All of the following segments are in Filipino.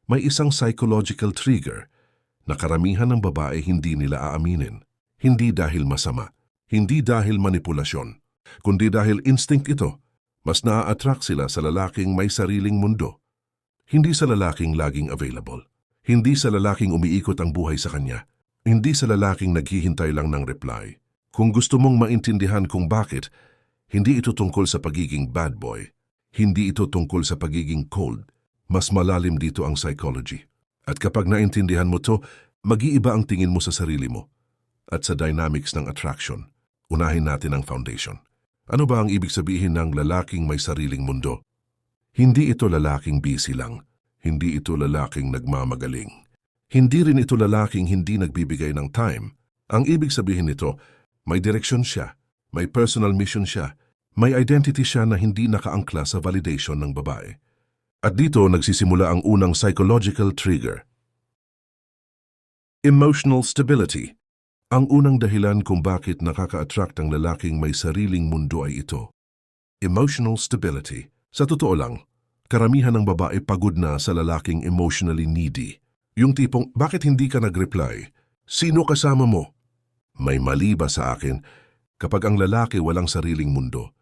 may isang psychological trigger na karamihan ng babae hindi nila aaminin. Hindi dahil masama, hindi dahil manipulasyon, kundi dahil instinct ito. Mas naa-attract sila sa lalaking may sariling mundo. Hindi sa lalaking laging available. Hindi sa lalaking umiikot ang buhay sa kanya. Hindi sa lalaking naghihintay lang ng reply. Kung gusto mong maintindihan kung bakit, hindi ito tungkol sa pagiging bad boy. Hindi ito tungkol sa pagiging cold. Mas malalim dito ang psychology. At kapag naintindihan mo to, mag-iiba ang tingin mo sa sarili mo. At sa dynamics ng attraction, unahin natin ang foundation. Ano ba ang ibig sabihin ng lalaking may sariling mundo? Hindi ito lalaking busy lang. Hindi ito lalaking nagmamagaling. Hindi rin ito lalaking hindi nagbibigay ng time. Ang ibig sabihin nito, may direksyon siya, may personal mission siya, may identity siya na hindi nakaangkla sa validation ng babae. At dito nagsisimula ang unang psychological trigger. Emotional stability. Ang unang dahilan kung bakit nakaka-attract ang lalaking may sariling mundo ay ito. Emotional stability. Sa totoo lang, karamihan ng babae pagod na sa lalaking emotionally needy. Yung tipong, bakit hindi ka nag-reply? Sino kasama mo? May mali ba sa akin? Kapag ang lalaki walang sariling mundo,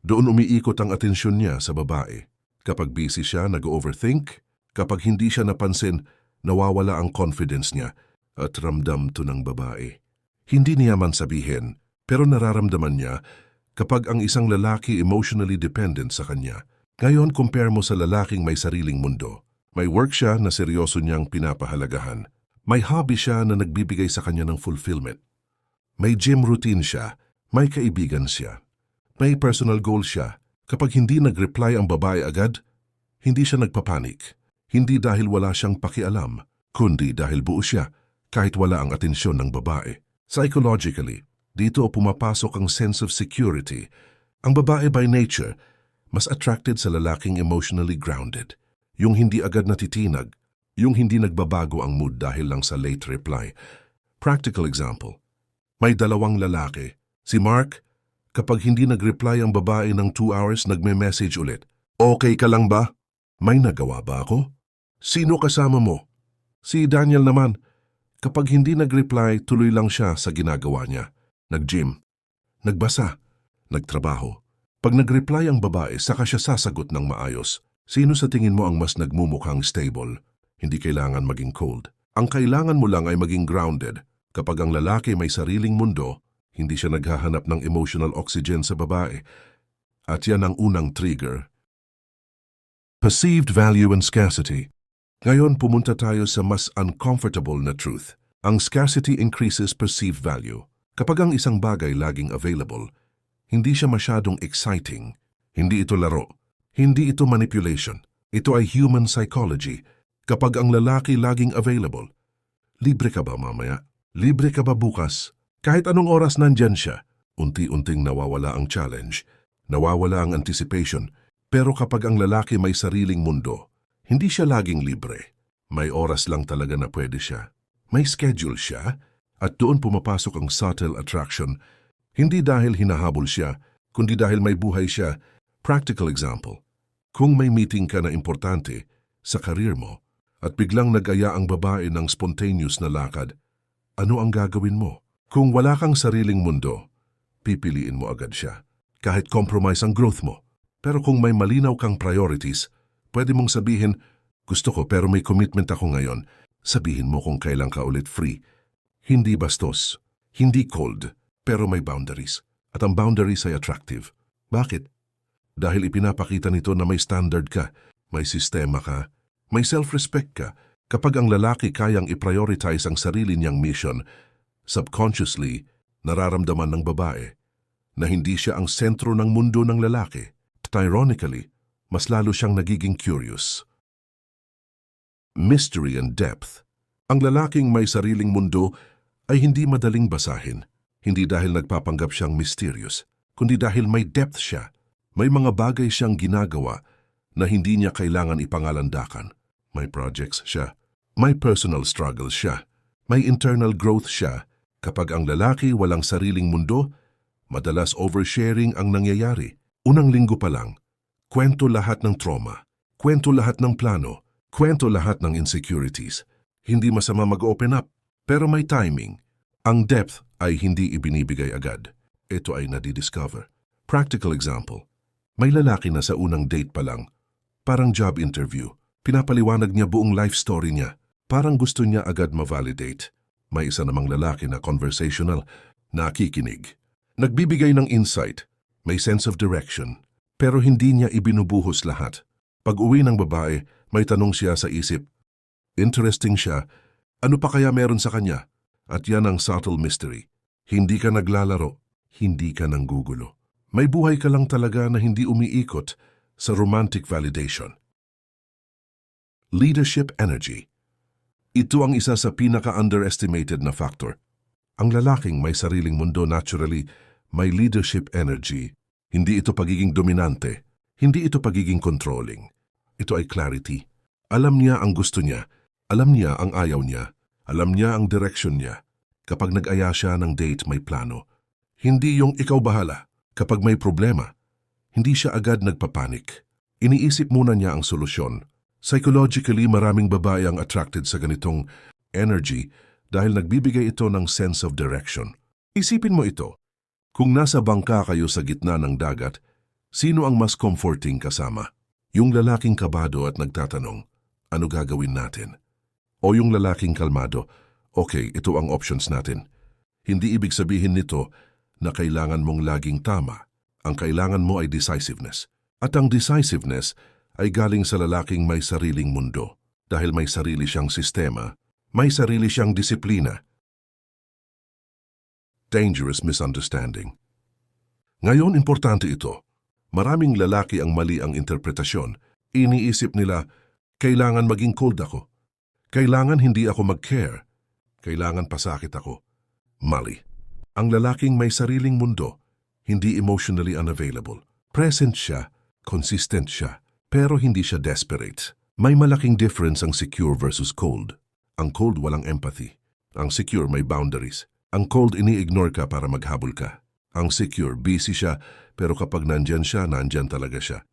doon umiikot ang atensyon niya sa babae. Kapag busy siya, nag-overthink. Kapag hindi siya napansin, nawawala ang confidence niya at ramdam to ng babae. Hindi niya man sabihin, pero nararamdaman niya kapag ang isang lalaki emotionally dependent sa kanya. Ngayon, compare mo sa lalaking may sariling mundo. May work siya na seryoso niyang pinapahalagahan. May hobby siya na nagbibigay sa kanya ng fulfillment. May gym routine siya. May kaibigan siya. May personal goal siya. Kapag hindi nag-reply ang babae agad, hindi siya nagpapanik. Hindi dahil wala siyang pakialam, kundi dahil buo siya kahit wala ang atensyon ng babae. Psychologically, dito pumapasok ang sense of security. Ang babae by nature, mas attracted sa lalaking emotionally grounded. Yung hindi agad natitinag, yung hindi nagbabago ang mood dahil lang sa late reply. Practical example, may dalawang lalaki. Si Mark, kapag hindi nag-reply ang babae ng 2 hours, nagme-message ulit. Okay ka lang ba? May nagawa ba ako? Sino kasama mo? Si Daniel naman. Kapag hindi nag-reply, tuloy lang siya sa ginagawa niya. Nag-gym, nagbasa, nagtrabaho. Pag nag-reply ang babae, saka siya sasagot ng maayos. Sino sa tingin mo ang mas nagmumukhang stable? Hindi kailangan maging cold. Ang kailangan mo lang ay maging grounded. Kapag ang lalaki may sariling mundo, hindi siya naghahanap ng emotional oxygen sa babae. At yan ang unang trigger. Perceived value and scarcity. Ngayon pumunta tayo sa mas uncomfortable na truth. Ang scarcity increases perceived value. Kapag ang isang bagay laging available, hindi siya masyadong exciting. Hindi ito laro. Hindi ito manipulation. Ito ay human psychology. Kapag ang lalaki laging available, libre ka ba mamaya? Libre ka ba bukas? Kahit anong oras nandyan siya, unti-unting nawawala ang challenge. Nawawala ang anticipation. Pero kapag ang lalaki may sariling mundo, hindi siya laging libre. May oras lang talaga na pwede siya. May schedule siya, at doon pumapasok ang subtle attraction. Hindi dahil hinahabol siya, kundi dahil may buhay siya. Practical example, kung may meeting ka na importante sa karir mo, at biglang nag-aya ang babae ng spontaneous na lakad, ano ang gagawin mo? Kung wala kang sariling mundo, pipiliin mo agad siya. Kahit compromise ang growth mo. Pero kung may malinaw kang priorities, pwede mong sabihin, gusto ko pero may commitment ako ngayon. Sabihin mo kung kailan ka ulit free. Hindi bastos, hindi cold, pero may boundaries. At ang boundaries ay attractive. Bakit? Dahil ipinapakita nito na may standard ka, may sistema ka, may self-respect ka. Kapag ang lalaki kayang i-prioritize ang sarili niyang mission, subconsciously, nararamdaman ng babae na hindi siya ang sentro ng mundo ng lalaki. Ironically, mas lalo siyang nagiging curious. Mystery and depth. Ang lalaking may sariling mundo ay hindi madaling basahin. Hindi dahil nagpapanggap siyang mysterious, kundi dahil may depth siya. May mga bagay siyang ginagawa na hindi niya kailangan ipangalandakan. May projects siya. May personal struggles siya. May internal growth siya. Kapag ang lalaki walang sariling mundo, madalas oversharing ang nangyayari. Unang linggo pa lang, kwento lahat ng trauma, kwento lahat ng plano, Kwento lahat ng insecurities. Hindi masama mag-open up, pero may timing. Ang depth ay hindi ibinibigay agad. Ito ay nadidiscover. Practical example. May lalaki na sa unang date pa lang. Parang job interview. Pinapaliwanag niya buong life story niya. Parang gusto niya agad ma-validate. May isa namang lalaki na conversational, nakikinig. Nagbibigay ng insight, may sense of direction, pero hindi niya ibinubuhos lahat. Pag uwi ng babae, may tanong siya sa isip. Interesting siya, ano pa kaya meron sa kanya? At yan ang subtle mystery. Hindi ka naglalaro, hindi ka nanggugulo. May buhay ka lang talaga na hindi umiikot sa romantic validation. Leadership energy. Ito ang isa sa pinaka-underestimated na factor. Ang lalaking may sariling mundo naturally, may leadership energy. Hindi ito pagiging dominante, hindi ito pagiging controlling. Ito ay clarity. Alam niya ang gusto niya, alam niya ang ayaw niya, alam niya ang direction niya. Kapag nag-aya siya ng date, may plano. Hindi yung ikaw bahala. Kapag may problema, hindi siya agad nagpapanik. Iniisip muna niya ang solusyon. Psychologically, maraming babae ang attracted sa ganitong energy dahil nagbibigay ito ng sense of direction. Isipin mo ito. Kung nasa bangka kayo sa gitna ng dagat, sino ang mas comforting kasama? Yung lalaking kabado at nagtatanong, ano gagawin natin? O yung lalaking kalmado, okay, ito ang options natin. Hindi ibig sabihin nito na kailangan mong laging tama. Ang kailangan mo ay decisiveness. At ang decisiveness ay galing sa lalaking may sariling mundo. Dahil may sarili siyang sistema, may sarili siyang disiplina. Dangerous misunderstanding. Ngayon, importante ito. Maraming lalaki ang mali ang interpretasyon. Iniisip nila, kailangan maging cold ako. Kailangan hindi ako mag-care. Kailangan pasakit ako. Mali. Ang lalaking may sariling mundo, hindi emotionally unavailable. Present siya, consistent siya, pero hindi siya desperate. May malaking difference ang secure versus cold. Ang cold walang empathy. Ang secure may boundaries. Ang cold ini-ignore ka para maghabol ka. Ang secure, busy siya, pero kapag nandyan siya, nandyan talaga siya.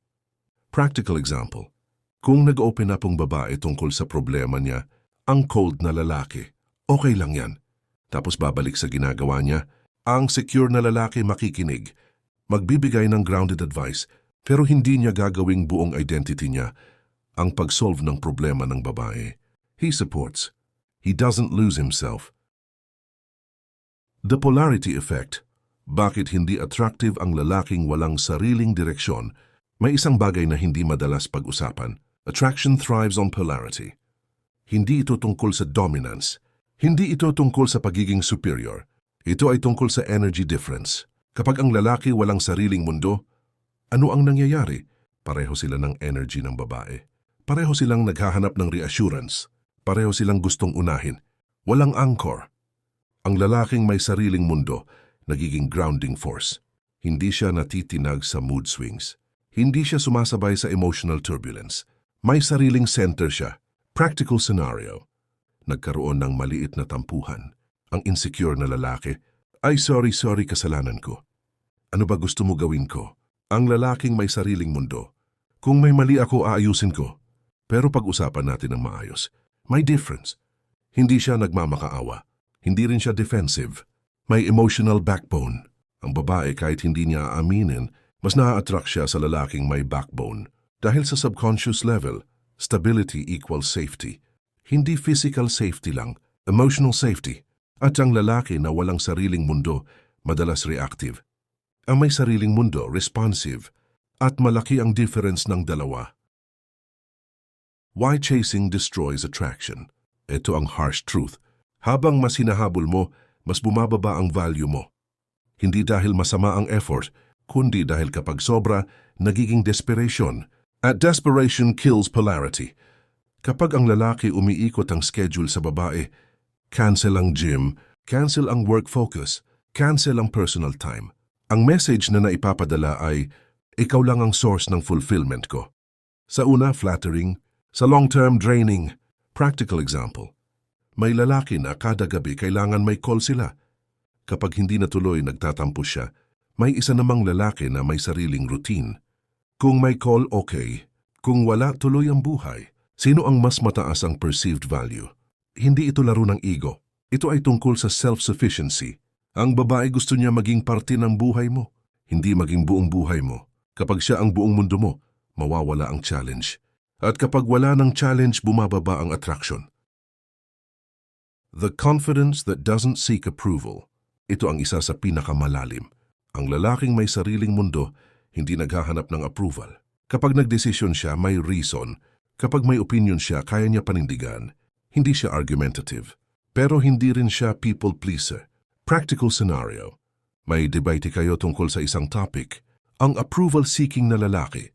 Practical example. Kung nag-open up ang babae tungkol sa problema niya, ang cold na lalaki, okay lang yan. Tapos babalik sa ginagawa niya, ang secure na lalaki makikinig, magbibigay ng grounded advice, pero hindi niya gagawing buong identity niya ang pag-solve ng problema ng babae. He supports. He doesn't lose himself. The polarity effect. Bakit hindi attractive ang lalaking walang sariling direksyon? May isang bagay na hindi madalas pag-usapan. Attraction thrives on polarity. Hindi ito tungkol sa dominance. Hindi ito tungkol sa pagiging superior. Ito ay tungkol sa energy difference. Kapag ang lalaki walang sariling mundo, ano ang nangyayari? Pareho sila ng energy ng babae. Pareho silang naghahanap ng reassurance. Pareho silang gustong unahin. Walang anchor. Ang lalaking may sariling mundo, nagiging grounding force. Hindi siya natitinag sa mood swings. Hindi siya sumasabay sa emotional turbulence. May sariling center siya. Practical scenario. Nagkaroon ng maliit na tampuhan. Ang insecure na lalaki, ay sorry, kasalanan ko. Ano ba gusto mo gawin ko? Ang lalaking may sariling mundo. Kung may mali ako, aayusin ko. Pero pag-usapan natin ng maayos. May difference. Hindi siya nagmamakaawa. Hindi rin siya defensive. May emotional backbone. Ang babae kahit hindi niya aaminin, mas na-attract siya sa lalaking may backbone. Dahil sa subconscious level, stability equals safety. Hindi physical safety lang, emotional safety. At ang lalaki na walang sariling mundo, madalas reactive. Ang may sariling mundo, responsive. At malaki ang difference ng dalawa. Why chasing destroys attraction? Ito ang harsh truth. Habang mas hinahabol mo, mas bumababa ang value mo. Hindi dahil masama ang effort, kundi dahil kapag sobra, nagiging desperation. At desperation kills polarity. Kapag ang lalaki umiikot ang schedule sa babae, cancel ang gym, cancel ang work focus, cancel ang personal time. Ang message na naipapadala ay, ikaw lang ang source ng fulfillment ko. Sa una, flattering. Sa long-term, draining. Practical example. May lalaki na kada gabi kailangan may call sila. Kapag hindi natuloy nagtatampo siya, may isa namang lalaki na may sariling routine. Kung may call, okay. Kung wala, tuloy ang buhay. Sino ang mas mataas ang perceived value? Hindi ito laro ng ego. Ito ay tungkol sa self-sufficiency. Ang babae gusto niya maging parte ng buhay mo, hindi maging buong buhay mo. Kapag siya ang buong mundo mo, mawawala ang challenge. At kapag wala ng challenge, bumababa ang attraction. The confidence that doesn't seek approval. Ito ang isa sa pinakamalalim. Ang lalaking may sariling mundo, hindi naghahanap ng approval. Kapag nagdesisyon siya, may reason. Kapag may opinion siya, kaya niya panindigan. Hindi siya argumentative. Pero hindi rin siya people pleaser. Practical scenario. May debate kayo tungkol sa isang topic. Ang approval-seeking na lalaki.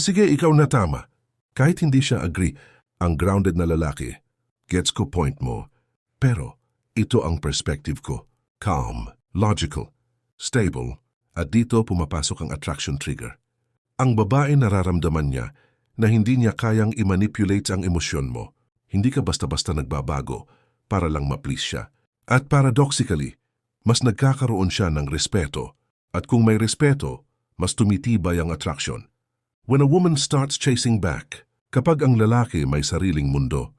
Sige, ikaw na tama. Kahit hindi siya agree, ang grounded na lalaki. Gets ko point mo. Pero ito ang perspective ko. Calm, logical, stable, at dito pumapasok ang attraction trigger. Ang babae nararamdaman niya na hindi niya kayang i-manipulate ang emosyon mo. Hindi ka basta-basta nagbabago para lang ma-please siya. At paradoxically, mas nagkakaroon siya ng respeto. At kung may respeto, mas tumitibay ang attraction. When a woman starts chasing back, kapag ang lalaki may sariling mundo,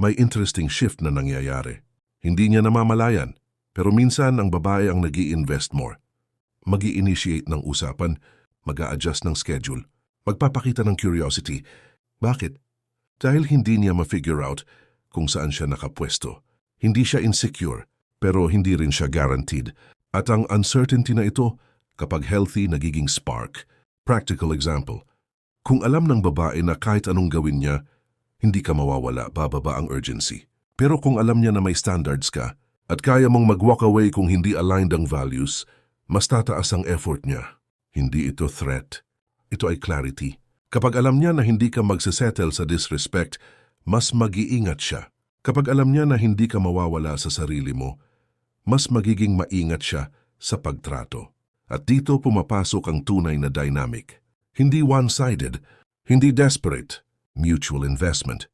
may interesting shift na nangyayari. Hindi niya namamalayan, pero minsan ang babae ang nag-i-invest more. Mag-i-initiate ng usapan, mag-a-adjust ng schedule, magpapakita ng curiosity. Bakit? Dahil hindi niya ma-figure out kung saan siya nakapwesto. Hindi siya insecure, pero hindi rin siya guaranteed. At ang uncertainty na ito, kapag healthy, nagiging spark. Practical example. Kung alam ng babae na kahit anong gawin niya, hindi ka mawawala, bababa ang urgency. Pero kung alam niya na may standards ka, at kaya mong mag-walk away kung hindi aligned ang values, mas tataas ang effort niya. Hindi ito threat. Ito ay clarity. Kapag alam niya na hindi ka magsisettle sa disrespect, mas mag-iingat siya. Kapag alam niya na hindi ka mawawala sa sarili mo, mas magiging maingat siya sa pagtrato. At dito pumapasok ang tunay na dynamic. Hindi one-sided, hindi desperate, mutual investment.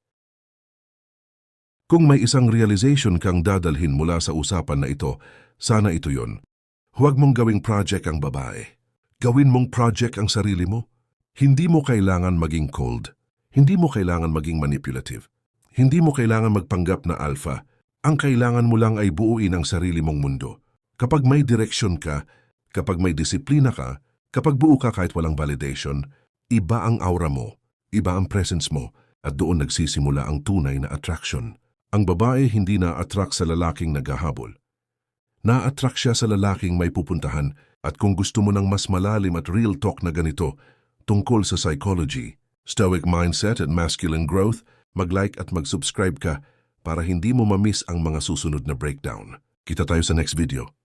Kung may isang realization kang dadalhin mula sa usapan na ito, sana ito yon. Huwag mong gawing project ang babae. Gawin mong project ang sarili mo. Hindi mo kailangan maging cold. Hindi mo kailangan maging manipulative. Hindi mo kailangan magpanggap na alpha. Ang kailangan mo lang ay buuin ang sarili mong mundo. Kapag may direksyon ka, kapag may disiplina ka, kapag buo ka kahit walang validation, iba ang aura mo, iba ang presence mo, at doon nagsisimula ang tunay na attraction. Ang babae hindi na-attract sa lalaking naghahabol. Na-attract siya sa lalaking may pupuntahan, at kung gusto mo ng mas malalim at real talk na ganito, tungkol sa psychology, stoic mindset at masculine growth, mag-like at mag-subscribe ka para hindi mo ma-miss ang mga susunod na breakdown. Kita tayo sa next video.